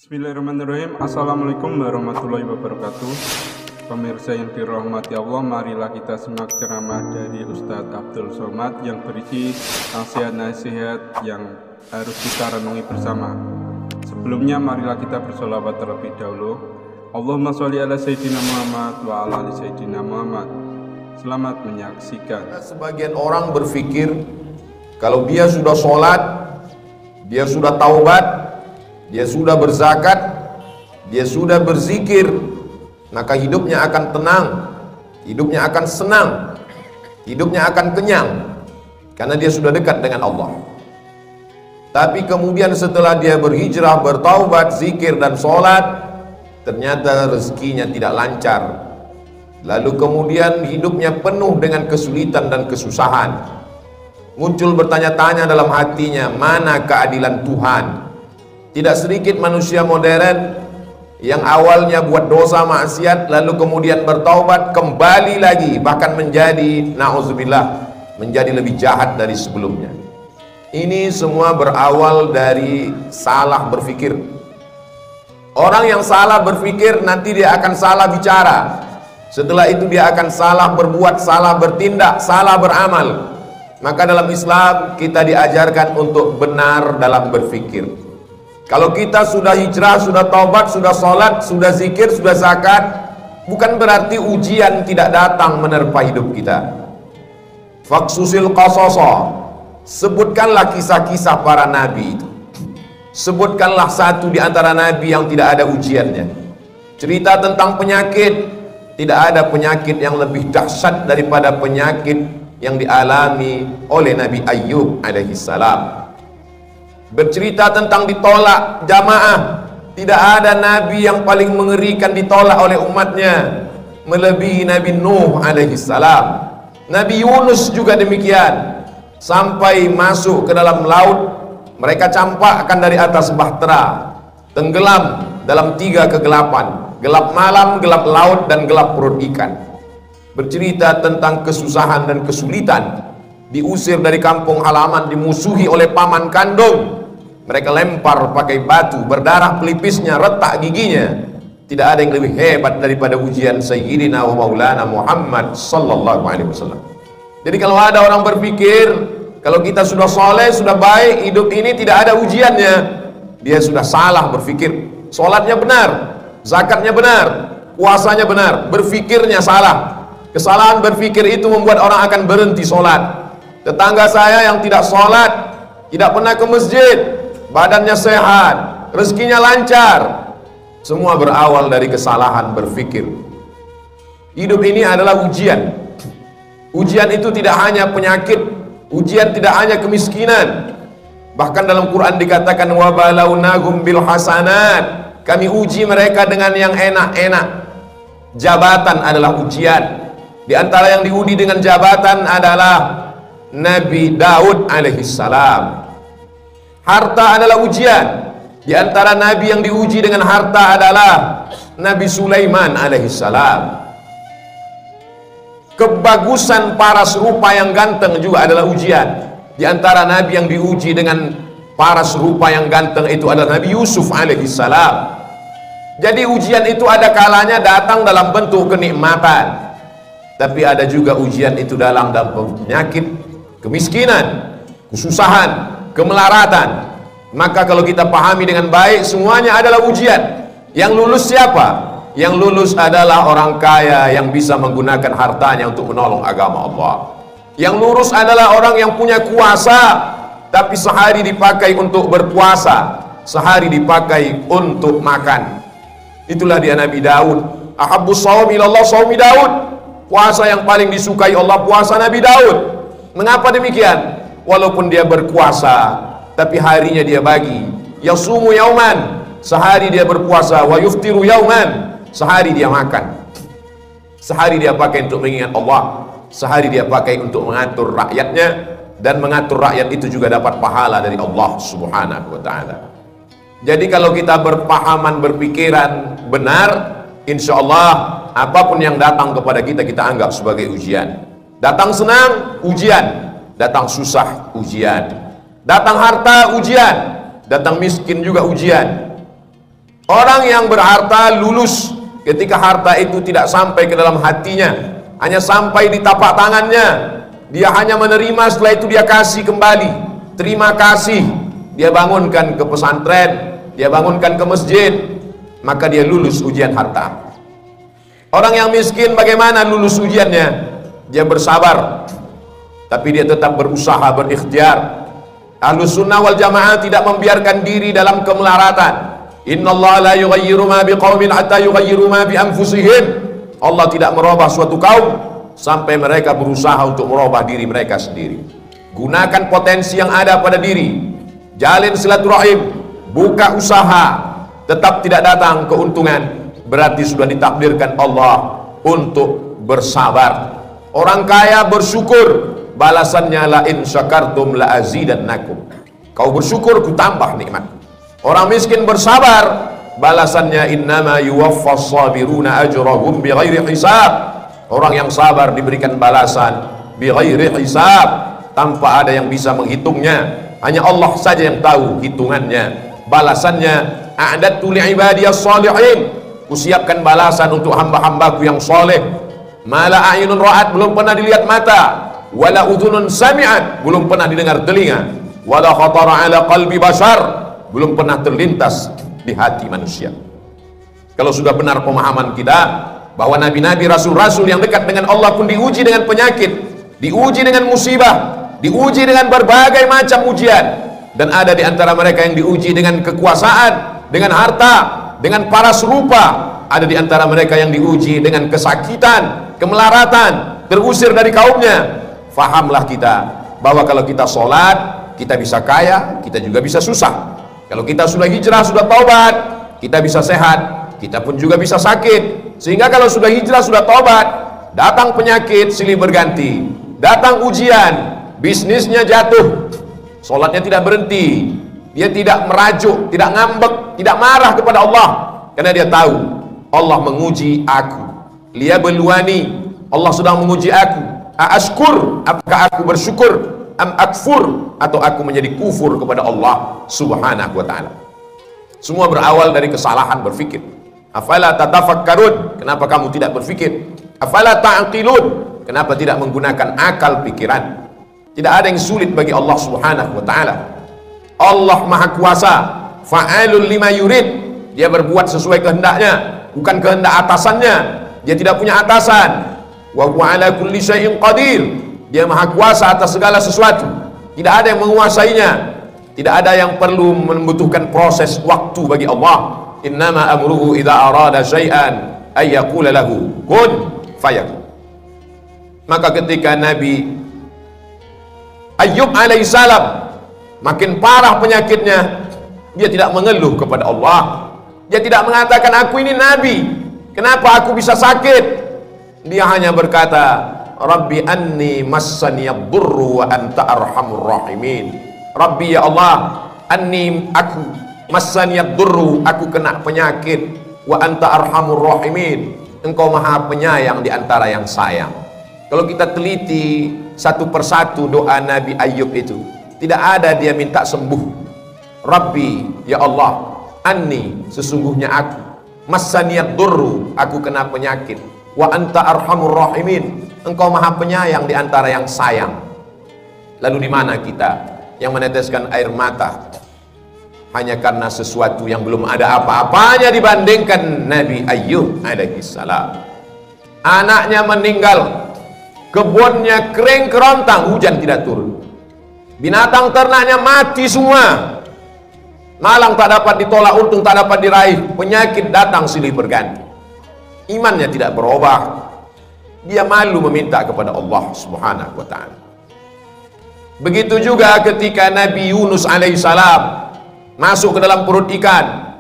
Bismillahirrahmanirrahim. Assalamualaikum warahmatullahi wabarakatuh. Pemirsa yang dirahmati Allah, marilah kita simak ceramah dari Ustadz Abdul Somad yang berisi nasihat-nasihat yang harus kita renungi bersama. Sebelumnya marilah kita bersolawat terlebih dahulu. Allahumma sholli ala Sayyidina Muhammad wa ala ali Sayyidina Muhammad. Selamat menyaksikan. Sebagian orang berpikir kalau dia sudah sholat, dia sudah taubat, dia sudah berzakat, dia sudah berzikir, maka hidupnya akan tenang, hidupnya akan senang, hidupnya akan kenyang, karena dia sudah dekat dengan Allah. Tapi kemudian setelah dia berhijrah, bertaubat, zikir dan sholat, ternyata rezekinya tidak lancar. Lalu kemudian hidupnya penuh dengan kesulitan dan kesusahan. Muncul bertanya-tanya dalam hatinya, mana keadilan Tuhan? Tidak sedikit manusia modern yang awalnya buat dosa maksiat lalu kemudian bertaubat, kembali lagi, bahkan menjadi na'udzubillah, menjadi lebih jahat dari sebelumnya. Ini semua berawal dari salah berpikir. Orang yang salah berpikir nanti dia akan salah bicara. Setelah itu dia akan salah berbuat, salah bertindak, salah beramal. Maka dalam Islam kita diajarkan untuk benar dalam berpikir. Kalau kita sudah hijrah, sudah taubat, sudah sholat, sudah zikir, sudah zakat, bukan berarti ujian tidak datang menerpa hidup kita. Faksusil qasoso, sebutkanlah kisah-kisah para nabi itu. Sebutkanlah satu di antara nabi yang tidak ada ujiannya. Cerita tentang penyakit, tidak ada penyakit yang lebih dahsyat daripada penyakit yang dialami oleh Nabi Ayyub alaihissalam. Bercerita tentang ditolak jamaah, tidak ada nabi yang paling mengerikan ditolak oleh umatnya melebihi Nabi Nuh alaihissalam. Nabi Yunus juga demikian, sampai masuk ke dalam laut mereka campakkan dari atas bahtera, tenggelam dalam 3 kegelapan, gelap malam, gelap laut, dan gelap perut ikan. Bercerita tentang kesusahan dan kesulitan, diusir dari kampung halaman, dimusuhi oleh paman kandung, mereka lempar pakai batu, berdarah pelipisnya, retak giginya. Tidak ada yang lebih hebat daripada ujian Sayyidina wa Maulana Muhammad sallallahu alaihi wasallam. Jadi kalau ada orang berpikir kalau kita sudah soleh, sudah baik, hidup ini tidak ada ujiannya, dia sudah salah berpikir. Sholatnya benar, zakatnya benar, puasanya benar, berpikirnya salah. Kesalahan berpikir itu membuat orang akan berhenti sholat. Tetangga saya yang tidak sholat, tidak pernah ke masjid, badannya sehat, rezekinya lancar, semua berawal dari kesalahan berpikir. Hidup ini adalah ujian. Ujian itu tidak hanya penyakit, ujian tidak hanya kemiskinan. Bahkan dalam Quran dikatakan wa balawnahum bil hasanat, kami uji mereka dengan yang enak-enak. Jabatan adalah ujian. Di antara yang diuji dengan jabatan adalah Nabi Daud alaihissalam. Harta adalah ujian. Di antara nabi yang diuji dengan harta adalah Nabi Sulaiman alaihissalam. Kebagusan paras rupa yang ganteng juga adalah ujian. Di antara nabi yang diuji dengan paras rupa yang ganteng itu adalah Nabi Yusuf alaihissalam. Jadi ujian itu ada kalanya datang dalam bentuk kenikmatan, tapi ada juga ujian itu dalam penyakit, kemiskinan, kesusahan, kemelaratan. Maka kalau kita pahami dengan baik, semuanya adalah ujian. Yang lulus siapa? Yang lulus adalah orang kaya yang bisa menggunakan hartanya untuk menolong agama Allah. Yang lulus adalah orang yang punya kuasa, tapi sehari dipakai untuk berpuasa, sehari dipakai untuk makan. Itulah dia Nabi Daud. Ahabbus shaumi ilallah shaumi Daud. Puasa yang paling disukai Allah, puasa Nabi Daud. Mengapa demikian? Walaupun dia berkuasa, tapi harinya dia bagi. Yasumu yauman, sehari dia berpuasa. Wa yuftiru yauman, sehari dia makan. Sehari dia pakai untuk mengingat Allah, sehari dia pakai untuk mengatur rakyatnya, dan mengatur rakyat itu juga dapat pahala dari Allah subhanahu wa ta'ala. Jadi kalau kita berpahaman, berpikiran benar, insya Allah apapun yang datang kepada kita, kita anggap sebagai ujian. Datang senang, ujian. Datang susah, ujian. Datang harta, ujian. Datang miskin juga ujian. Orang yang berharta lulus ketika harta itu tidak sampai ke dalam hatinya, hanya sampai di tapak tangannya. Dia hanya menerima, setelah itu dia kasih kembali. Terima kasih. Dia bangunkan ke pesantren, dia bangunkan ke masjid, maka dia lulus ujian harta. Orang yang miskin bagaimana lulus ujiannya? Dia bersabar, tapi dia tetap berusaha, berikhtiar. Ahlus sunnah wal jamaah tidak membiarkan diri dalam kemelaratan. Innallaha la yughayyiru ma biqaumin hatta yughayyiru ma bi anfusihim. Allah tidak merubah suatu kaum sampai mereka berusaha untuk merubah diri mereka sendiri. Gunakan potensi yang ada pada diri, jalin silaturahim, buka usaha. Tetap tidak datang keuntungan, berarti sudah ditakdirkan Allah untuk bersabar. Orang kaya bersyukur, balasannya la in syakartum la azidannakum. Kau bersyukur, ku tambah nikmat. Orang miskin bersabar, balasannya innama yuwaffas sabiruna ajrahum bighairi hisab. Orang yang sabar diberikan balasan bighairi hisab, tanpa ada yang bisa menghitungnya. Hanya Allah saja yang tahu hitungannya. Balasannya a'dadtu li'ibadiyas shalihin. Kusiapkan balasan untuk hamba-hambaku yang soleh. Mala a'yunun ra'at, belum pernah dilihat mata, wala udhunun sami'at, belum pernah didengar telinga, wala khatara ala qalbi bashar, belum pernah terlintas di hati manusia. Kalau sudah benar pemahaman kita bahwa nabi-nabi, rasul-rasul yang dekat dengan Allah pun diuji dengan penyakit, diuji dengan musibah, diuji dengan berbagai macam ujian, dan ada di antara mereka yang diuji dengan kekuasaan, dengan harta, dengan paras rupa. Ada di antara mereka yang diuji dengan kesakitan, kemelaratan, terusir dari kaumnya. Fahamlah kita bahwa kalau kita sholat, kita bisa kaya, kita juga bisa susah. Kalau kita sudah hijrah, sudah taubat, kita bisa sehat, kita pun juga bisa sakit. Sehingga kalau sudah hijrah, sudah taubat, datang penyakit silih berganti, datang ujian, bisnisnya jatuh, sholatnya tidak berhenti, dia tidak merajuk, tidak ngambek, tidak marah kepada Allah, karena dia tahu Allah menguji aku. Liyabluwani, Allah sedang menguji aku. Aashkur, apakah aku bersyukur, am akfur, atau aku menjadi kufur kepada Allah subhanahu wa ta'ala. Semua berawal dari kesalahan berfikir. Afala tatafakkarun, kenapa kamu tidak berfikir? Afala ta'qilun, kenapa tidak menggunakan akal pikiran? Tidak ada yang sulit bagi Allah subhanahu wa ta'ala. Allah maha kuasa, fa'alul lima yurid. Dia berbuat sesuai kehendaknya, bukan kehendak atasannya. Dia tidak punya atasan. Wa huwa ala kulli syai'in qadir. Dia maha kuasa atas segala sesuatu. Tidak ada yang menguasainya. Tidak ada yang perlu membutuhkan proses waktu bagi Allah. Innama amruhu idza arada syai'an ay yaqula lahu kun fayakun. Maka ketika Nabi Ayyub alaihissalam makin parah penyakitnya, dia tidak mengeluh kepada Allah. Dia tidak mengatakan aku ini nabi, kenapa aku bisa sakit? Dia hanya berkata, Rabbi anni massaniyad durru wa anta arhamur rahimin. Rabbi, ya Allah, anni, aku, massaniyad durru, aku kena penyakit, wa anta arhamur rahimin, engkau maha penyayang di antara yang sayang. Kalau kita teliti satu persatu doa Nabi Ayyub itu, tidak ada dia minta sembuh. Rabbi, ya Allah, anni, sesungguhnya aku, massaniyad durru, aku kena penyakit, wa anta arhamur rahimin, engkau maha penyayang di antara yang sayang. Lalu di mana kita yang meneteskan air mata hanya karena sesuatu yang belum ada apa-apanya dibandingkan Nabi Ayyub alaihissalam? Anaknya meninggal, kebunnya kering kerontang, hujan tidak turun, binatang ternaknya mati semua, malang tak dapat ditolak, untung tak dapat diraih, penyakit datang silih berganti. Imannya tidak berubah, dia malu meminta kepada Allah subhanahu wa ta'ala. Begitu juga ketika Nabi Yunus alaihissalam masuk ke dalam perut ikan,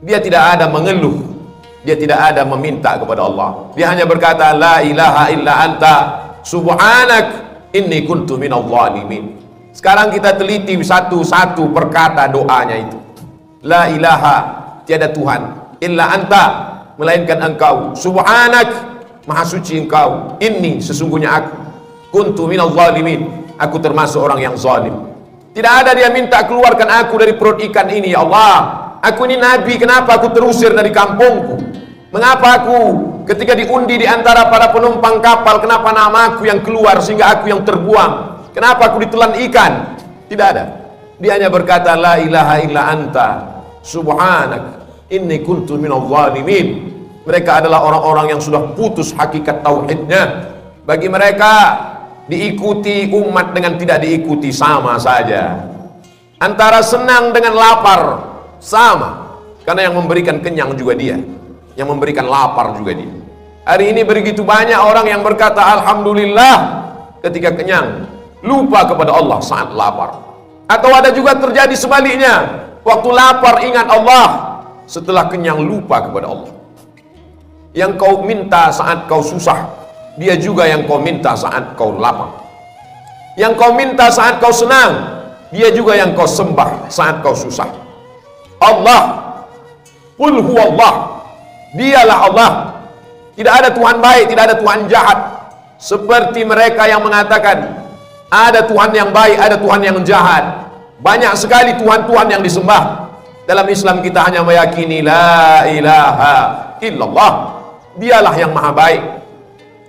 dia tidak ada mengeluh, dia tidak ada meminta kepada Allah, dia hanya berkata la ilaha illa anta subhanak inni kuntu minadh dhalimin. Sekarang kita teliti satu-satu perkata doanya itu. La ilaha, tiada Tuhan, illa anta, melainkan engkau, subhanak, maha suci engkau, inni, sesungguhnya aku, kuntu minadh dhalimin, aku termasuk orang yang zalim. Tidak ada dia minta keluarkan aku dari perut ikan ini, ya Allah. Aku ini nabi, kenapa aku terusir dari kampungku? Mengapa aku ketika diundi di antara para penumpang kapal, kenapa namaku yang keluar sehingga aku yang terbuang? Kenapa aku ditelan ikan? Tidak ada. Dia hanya berkata, la ilaha illa anta subhanak inni kuntu minadh dhalimin. Mereka adalah orang-orang yang sudah putus hakikat tauhidnya. Bagi mereka diikuti umat dengan tidak diikuti sama saja. Antara senang dengan lapar sama, karena yang memberikan kenyang juga dia, yang memberikan lapar juga dia. Hari ini begitu banyak orang yang berkata alhamdulillah ketika kenyang, lupa kepada Allah saat lapar. Atau ada juga terjadi sebaliknya, waktu lapar ingat Allah, setelah kenyang lupa kepada Allah. Yang kau minta saat kau susah, dia juga yang kau minta saat kau lapar. Yang kau minta saat kau senang, dia juga yang kau sembah saat kau susah. Allah, qul huwallah, dialah Allah. Tidak ada Tuhan baik, tidak ada Tuhan jahat. Seperti mereka yang mengatakan ada Tuhan yang baik, ada Tuhan yang jahat. Banyak sekali Tuhan-Tuhan yang disembah. Dalam Islam kita hanya meyakini la ilaha illallah, dialah yang maha baik.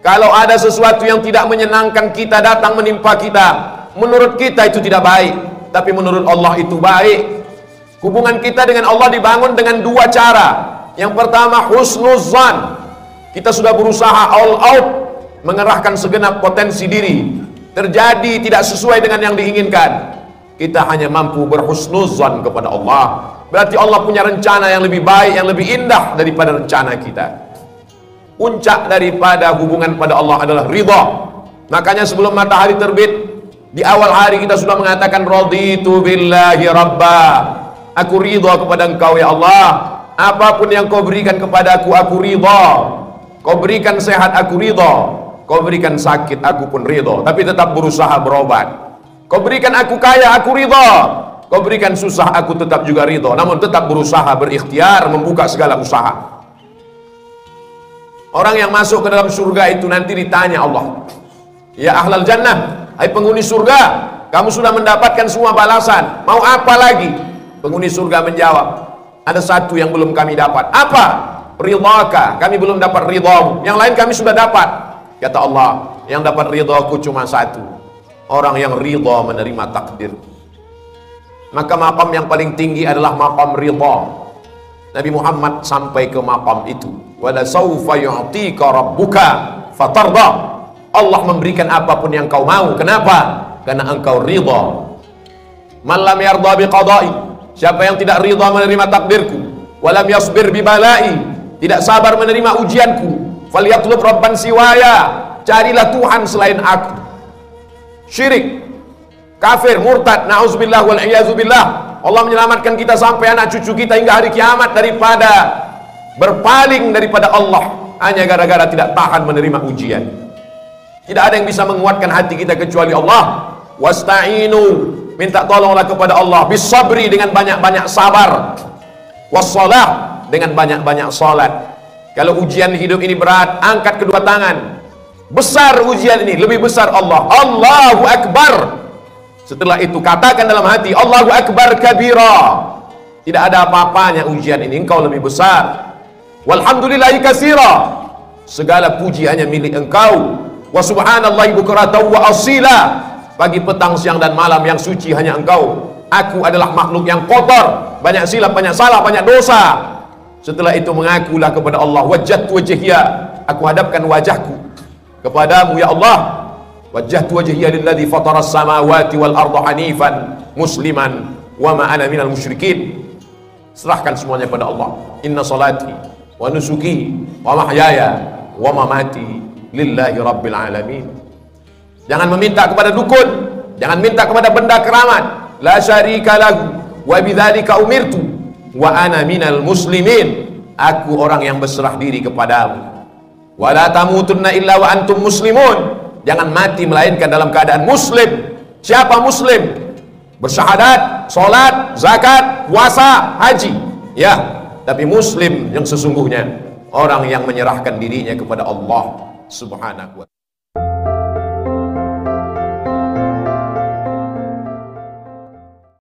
Kalau ada sesuatu yang tidak menyenangkan kita datang menimpa kita, menurut kita itu tidak baik, tapi menurut Allah itu baik. Hubungan kita dengan Allah dibangun dengan dua cara. Yang pertama husnuzan, kita sudah berusaha all out, mengerahkan segenap potensi diri, terjadi tidak sesuai dengan yang diinginkan, kita hanya mampu berhusnuzan kepada Allah. Berarti Allah punya rencana yang lebih baik, yang lebih indah daripada rencana kita. Puncak daripada hubungan pada Allah adalah ridha. Makanya sebelum matahari terbit, di awal hari kita sudah mengatakan raditu billahi rabba, aku ridha kepada Engkau ya Allah. Apapun yang Kau berikan kepadaku, aku ridha. Kau berikan sehat, aku ridha. Kau berikan sakit, aku pun ridha. Tapi tetap berusaha berobat. Kau berikan aku kaya, aku ridha. Kau berikan susah, aku tetap juga ridha. Namun tetap berusaha, berikhtiar, membuka segala usaha. Orang yang masuk ke dalam surga itu nanti ditanya Allah, ya ahlal jannah, hai penghuni surga, kamu sudah mendapatkan semua balasan, mau apa lagi? Penghuni surga menjawab, ada satu yang belum kami dapat. Apa? Ridhaka, kami belum dapat ridhamu. Yang lain kami sudah dapat. Kata Allah, yang dapat ridhaku cuma satu, orang yang ridha menerima takdir. Maka maqam yang paling tinggi adalah maqam ridha. Nabi Muhammad sampai ke maqam itu. Wala sawfa yu'tika rabbuka fatarda. Allah memberikan apapun yang kau mau. Kenapa? Karena engkau ridha. Man lam yarda biqada'i, siapa yang tidak ridha menerima takdirku, walam yasbir bibalai, tidak sabar menerima ujianku, falyatlub rabban siwaya, carilah Tuhan selain aku. Syirik, kafir, murtad, na'udzubillah wal iyazubillah. Allah menyelamatkan kita sampai anak cucu kita hingga hari kiamat daripada berpaling daripada Allah hanya gara-gara tidak tahan menerima ujian. Tidak ada yang bisa menguatkan hati kita kecuali Allah. Wasta'inu, minta tolonglah kepada Allah, bisabri, dengan banyak-banyak sabar, wassalah, dengan banyak-banyak salat. Kalau ujian hidup ini berat, angkat kedua tangan. Besar ujian ini, lebih besar Allah. Allahu Akbar. Setelah itu katakan dalam hati, Allahu Akbar kabira. Tidak ada apa-apanya ujian ini, engkau lebih besar. Walhamdulillahi katsira, segala puji hanya milik engkau. Wa subhanallahi bukratan wa asila, pagi petang siang dan malam yang suci hanya engkau. Aku adalah makhluk yang kotor, banyak silap, banyak salah, banyak dosa. Setelah itu mengakulah kepada Allah, wajjahtu wajhiya, aku hadapkan wajahku kepadamu ya Allah. Wajjahtu wajhiya lilladzi fataras samawati wal arda hanifan musliman wa ma ana minal musyrikin. Serahkan semuanya pada Allah. Inna salati wa nusuki wa mahyaya wa mamati lillahi rabbil alamin. Jangan meminta kepada dukun, jangan minta kepada benda keramat. La syarika lahu wa bidzalika umirtu wa ana minal muslimin. Aku orang yang berserah diri kepadamu. Wa la tamutunna illa wa antum muslimun. Jangan mati melainkan dalam keadaan muslim. Siapa muslim? Bersyahadat, salat, zakat, puasa, haji. Ya, tapi muslim yang sesungguhnya orang yang menyerahkan dirinya kepada Allah Subhanahu wa ta'ala.